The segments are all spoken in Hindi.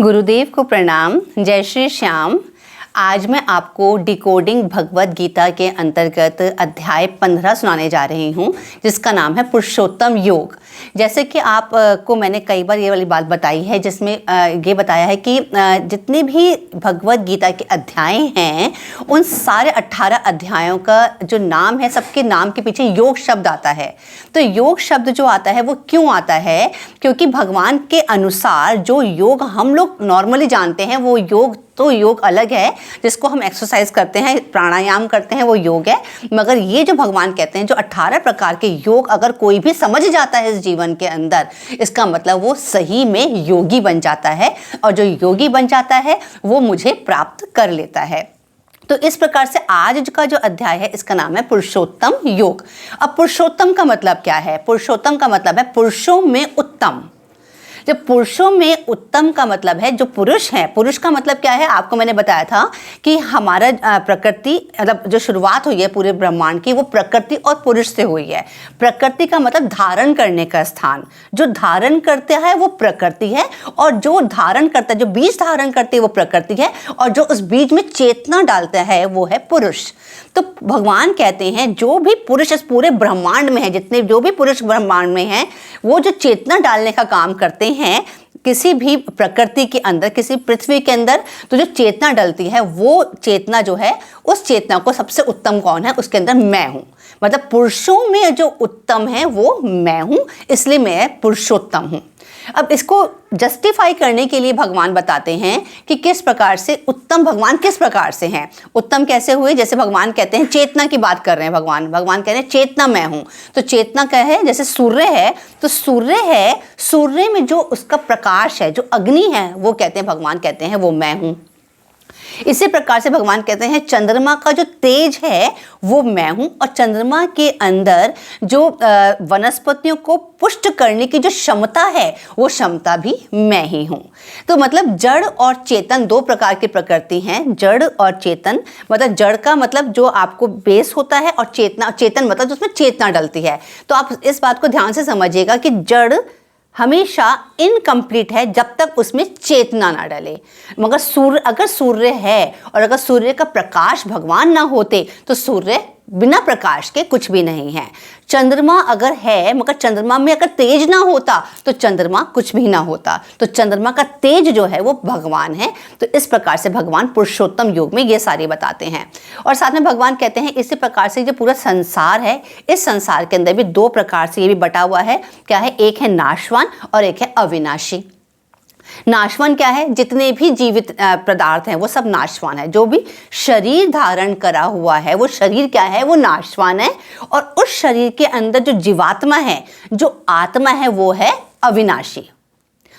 गुरुदेव को प्रणाम। जय श्री श्याम। आज मैं आपको डिकोडिंग भगवत गीता के अंतर्गत अध्याय 15 सुनाने जा रही हूँ, जिसका नाम है पुरुषोत्तम योग। जैसे कि आप को मैंने कई बार ये वाली बात बताई है, जिसमें ये बताया है कि जितने भी भगवत गीता के अध्याय हैं, उन सारे 18 अध्यायों का जो नाम है, सबके नाम के पीछे योग शब्द आता है। तो योग शब्द जो आता है वो क्यों आता है? क्योंकि भगवान के अनुसार जो योग हम लोग नॉर्मली जानते हैं वो योग अलग है, जिसको हम एक्सरसाइज करते हैं, प्राणायाम करते हैं, वो योग है। मगर ये जो भगवान कहते हैं, जो 18 प्रकार के योग अगर कोई भी समझ जाता है इस जीवन के अंदर, इसका मतलब वो सही में योगी बन जाता है, और जो योगी बन जाता है वो मुझे प्राप्त कर लेता है। तो इस प्रकार से आज का जो अध्याय है, इसका नाम है पुरुषोत्तम योग। अब पुरुषोत्तम का मतलब क्या है? पुरुषोत्तम का मतलब है पुरुषों में उत्तम। जब पुरुषों में उत्तम का मतलब है जो पुरुष है, पुरुष का मतलब क्या है? आपको मैंने बताया था कि हमारा प्रकृति, मतलब जो शुरुआत हुई है पूरे ब्रह्मांड की, वो प्रकृति और पुरुष से हुई है। प्रकृति का मतलब धारण करने का स्थान, जो धारण करते हैं वो प्रकृति है, और जो धारण करता है, जो बीज धारण करती है वो प्रकृति है, और जो उस बीज में चेतना डालता है वो है पुरुष। तो भगवान कहते हैं जो भी पुरुष इस पूरे ब्रह्मांड में है, जितने जो भी पुरुष ब्रह्मांड में हैं, वो जो चेतना डालने का काम करते हैं किसी भी प्रकृति के अंदर, किसी पृथ्वी के अंदर, तो जो चेतना डलती है वो चेतना जो है, उस चेतना को सबसे उत्तम कौन है? उसके अंदर मैं हूँ। मतलब पुरुषों में जो उत्तम है वो मैं हूँ, इसलिए मैं पुरुषोत्तम हूँ। अब इसको जस्टिफाई करने के लिए भगवान बताते हैं कि किस प्रकार से उत्तम भगवान किस प्रकार से हैं। उत्तम कैसे हुए? जैसे भगवान कहते हैं, चेतना की बात कर रहे हैं भगवान कह रहे हैं चेतना मैं हूँ। तो चेतना क्या है? जैसे सूर्य है, तो सूर्य है, सूर्य में जो उसका प्रकाश है, जो अग्नि है, वो कहते हैं, भगवान कहते हैं वो मैं हूँ। इसी प्रकार से भगवान कहते हैं चंद्रमा का जो तेज है वो मैं हूं, और चंद्रमा के अंदर जो वनस्पतियों को पुष्ट करने की जो क्षमता है वो क्षमता भी मैं ही हूं। तो मतलब जड़ और चेतन, दो प्रकार की प्रकृति हैं, जड़ और चेतन। मतलब जड़ का मतलब जो आपको बेस होता है, और चेतन मतलब जो उसमें चेतना डलती है। तो आप इस बात को ध्यान से समझिएगा कि जड़ हमेशा इनकम्प्लीट है जब तक उसमें चेतना ना डले। मगर अगर सूर्य है, और अगर सूर्य का प्रकाश भगवान ना होते, तो सूर्य बिना प्रकाश के कुछ भी नहीं है। चंद्रमा अगर है, मगर चंद्रमा में अगर तेज ना होता, तो चंद्रमा कुछ भी ना होता। तो चंद्रमा का तेज जो है वो भगवान है। तो इस प्रकार से भगवान पुरुषोत्तम योग में ये सारे बताते हैं। और साथ में भगवान कहते हैं इसी प्रकार से जो पूरा संसार है, इस संसार के अंदर भी दो प्रकार से ये भी बटा हुआ है। क्या है? एक है नाशवान और एक है अविनाशी। नाशवान क्या है? जितने भी जीवित पदार्थ हैं वो सब नाशवान है। जो भी शरीर धारण करा हुआ है वो शरीर क्या है? वो नाशवान है। और उस शरीर के अंदर जो जीवात्मा है, जो आत्मा है, वो है अविनाशी।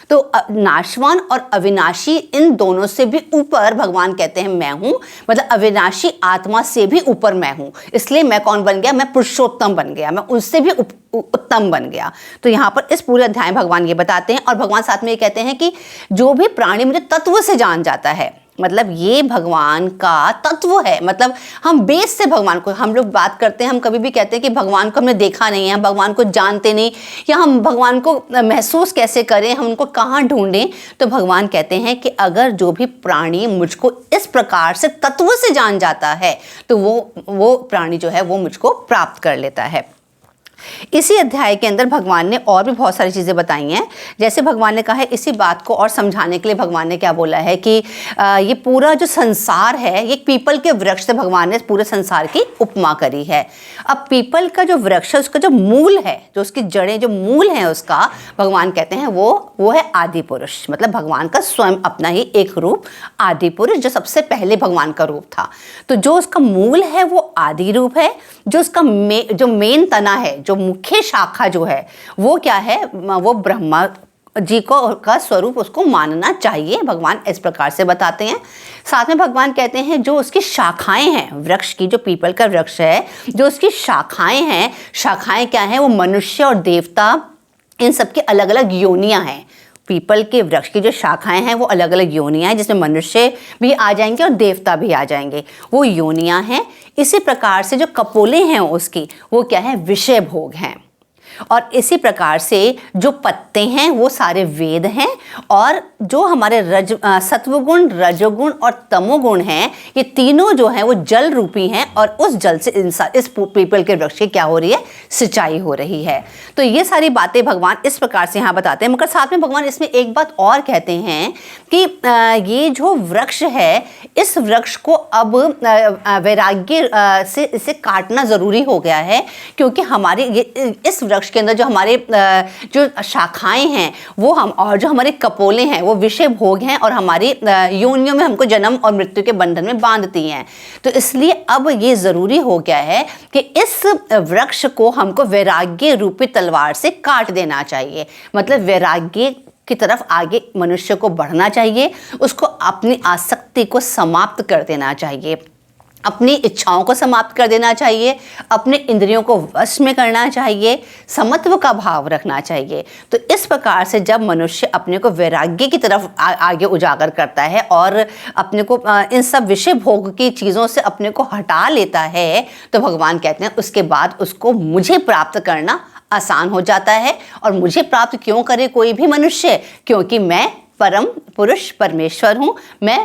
तो नाशवान और अविनाशी, इन दोनों से भी ऊपर भगवान कहते हैं मैं हूं। मतलब अविनाशी आत्मा से भी ऊपर मैं हूं। इसलिए मैं कौन बन गया? मैं पुरुषोत्तम बन गया, मैं उनसे भी उत्तम बन गया। तो यहाँ पर इस पूरे अध्याय में भगवान ये बताते हैं। और भगवान साथ में ये कहते हैं कि जो भी प्राणी मुझे तत्व से जान जाता है, मतलब ये भगवान का तत्व है। मतलब हम बेस से भगवान को, हम लोग बात करते हैं, हम कभी भी कहते हैं कि भगवान को हमने देखा नहीं है, हम भगवान को जानते नहीं, या हम भगवान को महसूस कैसे करें, हम उनको कहाँ ढूंढें। तो भगवान कहते हैं कि अगर जो भी प्राणी मुझको इस प्रकार से तत्व से जान जाता है, तो वो प्राणी जो है वो मुझको प्राप्त कर लेता है। इसी अध्याय के अंदर भगवान ने और भी बहुत सारी चीज़ें बताई हैं। जैसे भगवान ने कहा है, इसी बात को और समझाने के लिए भगवान ने क्या बोला है कि ये पूरा जो संसार है, ये पीपल के वृक्ष से भगवान ने पूरे संसार की उपमा करी है। अब पीपल का जो वृक्ष है, उसका जो मूल है, जो उसकी जड़ें, जो मूल है उसका, भगवान कहते हैं वो है आदि पुरुष। मतलब भगवान का स्वयं अपना ही एक रूप आदि पुरुष, जो सबसे पहले भगवान का रूप था। तो जो उसका मूल है वो आदि रूप है। जो उसका जो मेन तना है, जो मुख्य शाखा जो है, वो क्या है? वो ब्रह्मा जी को का स्वरूप उसको मानना चाहिए। भगवान इस प्रकार से बताते हैं। साथ में भगवान कहते हैं जो उसकी शाखाएं हैं, वृक्ष की, जो पीपल का वृक्ष है, जो उसकी शाखाएं हैं, शाखाएं क्या हैं? वो मनुष्य और देवता, इन सबकी अलग अलग योनियां हैं। पीपल के वृक्ष की जो शाखाएं हैं वो अलग अलग योनियां हैं, जिसमें मनुष्य भी आ जाएंगे और देवता भी आ जाएंगे, वो योनियां हैं। इसी प्रकार से जो कपोले हैं उसकी, वो क्या है? विषय भोग हैं। और इसी प्रकार से जो पत्ते हैं वो सारे वेद हैं, और जो हमारे सत्वगुण, रजोगुण और तमोगुण हैं, ये तीनों जो हैं वो जल रूपी हैं, और उस जल से इस पीपल के वृक्ष की क्या हो रही है, सिंचाई हो रही है। तो ये सारी बातें भगवान इस प्रकार से यहाँ बताते हैं। मगर साथ में भगवान इसमें एक बात और कहते हैं कि ये जो वृक्ष है, इस वृक्ष को अब वैराग्य से इसे काटना ज़रूरी हो गया है, क्योंकि हमारे इस वृक्ष के अंदर जो हमारे जो शाखाएं हैं वो और जो हमारे कपोले हैं वो विषय भोग हैं, और हमारी योनियों में हमको जन्म और मृत्यु के बंधन में बांधती हैं। तो इसलिए अब ये ज़रूरी हो गया है कि इस वृक्ष को हमको वैराग्य रूपी तलवार से काट देना चाहिए। मतलब वैराग्य की तरफ आगे मनुष्य को बढ़ना चाहिए, उसको अपनी आसक्ति को समाप्त कर देना चाहिए, अपनी इच्छाओं को समाप्त कर देना चाहिए, अपने इंद्रियों को वश में करना चाहिए, समत्व का भाव रखना चाहिए। तो इस प्रकार से जब मनुष्य अपने को वैराग्य की तरफ आगे उजागर करता है और अपने को इन सब विषय भोग की चीज़ों से अपने को हटा लेता है, तो भगवान कहते हैं उसके बाद उसको मुझे प्राप्त करना आसान हो जाता है। और मुझे प्राप्त क्यों करे कोई भी मनुष्य, क्योंकि मैं परम पुरुष परमेश्वर हूँ, मैं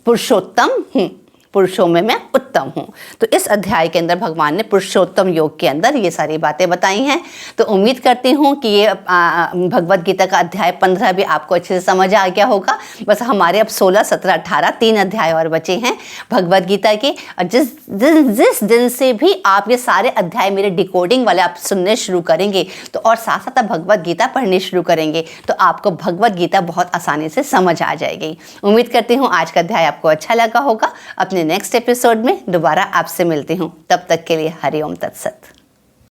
पुरुषोत्तम हूँ, पुरुषों में मैं उत्तम हूँ। तो इस अध्याय के अंदर भगवान ने पुरुषोत्तम योग के अंदर ये सारी बातें बताई हैं। तो उम्मीद करती हूँ कि ये भगवद गीता का अध्याय 15 भी आपको अच्छे से समझ आ गया होगा। बस हमारे अब 16, 17, 18 3 अध्याय और बचे हैं भगवद गीता के। और जिस दिन से भी आप ये सारे अध्याय मेरे डिकोडिंग वाले आप सुनने शुरू करेंगे, तो और साथ साथ आप भगवद गीता पढ़नी शुरू करेंगे, तो आपको भगवद गीता बहुत आसानी से समझ आ जाएगी। उम्मीद करती हूँ आज का अध्याय आपको अच्छा लगा होगा। अपने नेक्स्ट एपिसोड में दोबारा आपसे मिलती हूँ। तब तक के लिए हरि ओम तत्सत।